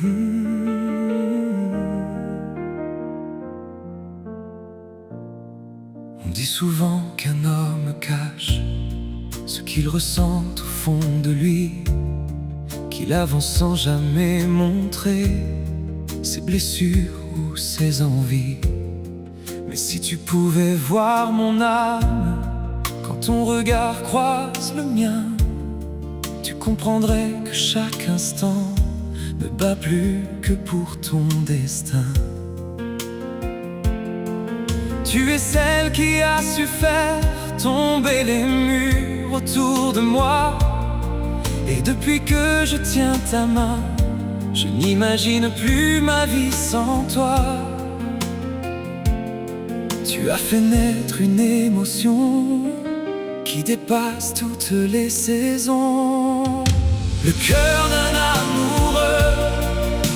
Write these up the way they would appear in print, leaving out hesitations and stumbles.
On dit souvent qu'un homme cache ce qu'il ressent au fond de lui, qu'il avance sans jamais montrer ses blessures ou ses envies. Mais si tu pouvais voir mon âme quand ton regard croise le mien, tu comprendrais que chaque instant ne bat plus que pour ton destin. Tu es celle qui a su faire tomber les murs autour de moi. Et depuis que je tiens ta main, je n'imagine plus ma vie sans toi. Tu as fait naître une émotion qui dépasse toutes les saisons. Le cœur d'un amoureux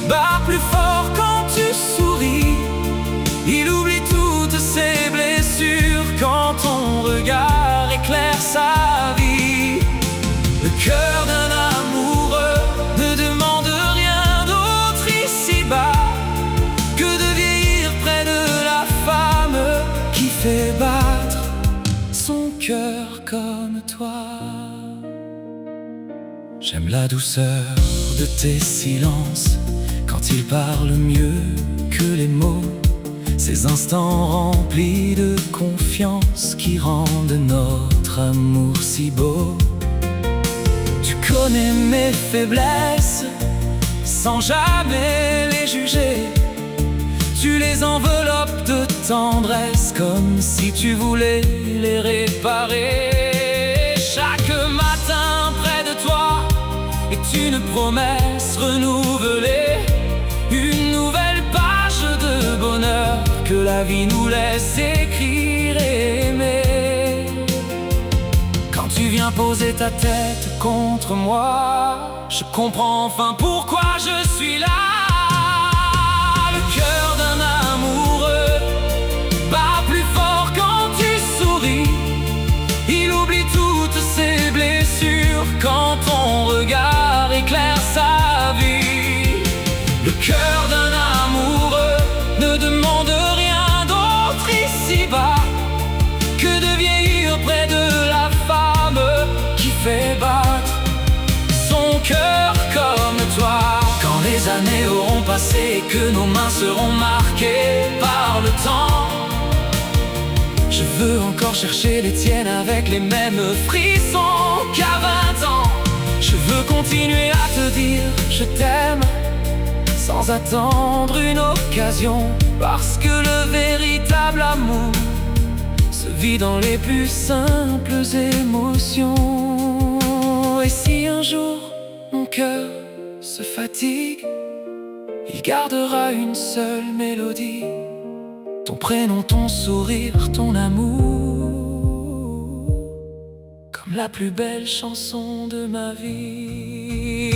bat plus fort quand tu souris. Il oublie toutes ses blessures quand ton regard éclaire sa vie. Le cœur d'un amoureux ne demande rien d'autre ici-bas que de vieillir près de la femme qui fait battre son cœur comme toi. J'aime la douceur de tes silences quand ils parlent mieux que les mots. Ces instants remplis de confiance qui rendent notre amour si beau. Tu connais mes faiblesses sans jamais les juger. Tu les enveloppes de tendresse comme si tu voulais les réparer. Chaque matin près de toi est une promesse renouvelée, une nouvelle page de bonheur que la vie nous laisse écrire et aimer. Quand tu viens poser ta tête contre moi, je comprends enfin pourquoi je suis là. Le cœur d'un amoureux bat plus fort quand tu souris. Il oublie toutes ses blessures quand ton regard éclaire sa vie. Le cœur d'un amoureux ne demande rien d'autre ici-bas que de vieillir près de la femme qui fait battre son cœur comme toi. Quand les années auront passé et que nos mains seront marquées par le temps, je veux encore chercher les tiennes avec les mêmes frissons qu'à 20 ans. Je veux continuer à te dire je t'aime sans attendre une occasion, parce que le véritable amour se vit dans les plus simples émotions. Et si un jour mon cœur se fatigue, il gardera une seule mélodie: ton prénom, ton sourire, ton amour, comme la plus belle chanson de ma vie.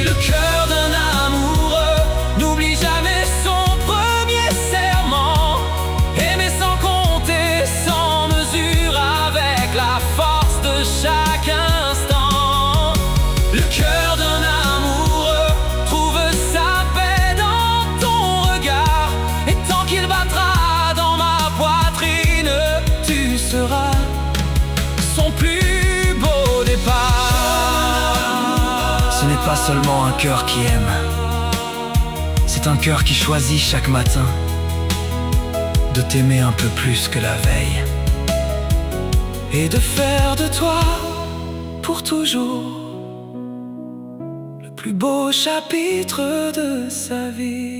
Le cœur d'un amoureux n'oublie jamais son premier serment. Aimer sans compter, sans mesure, avec la force de chaque instant. Le cœur d'un amoureux trouve sa paix dans ton regard, et tant qu'il battra dans ma poitrine, tu seras son plus beau départ. Ce n'est pas seulement un cœur qui aime, c'est un cœur qui choisit chaque matin de t'aimer un peu plus que la veille, et de faire de toi pour toujours le plus beau chapitre de sa vie.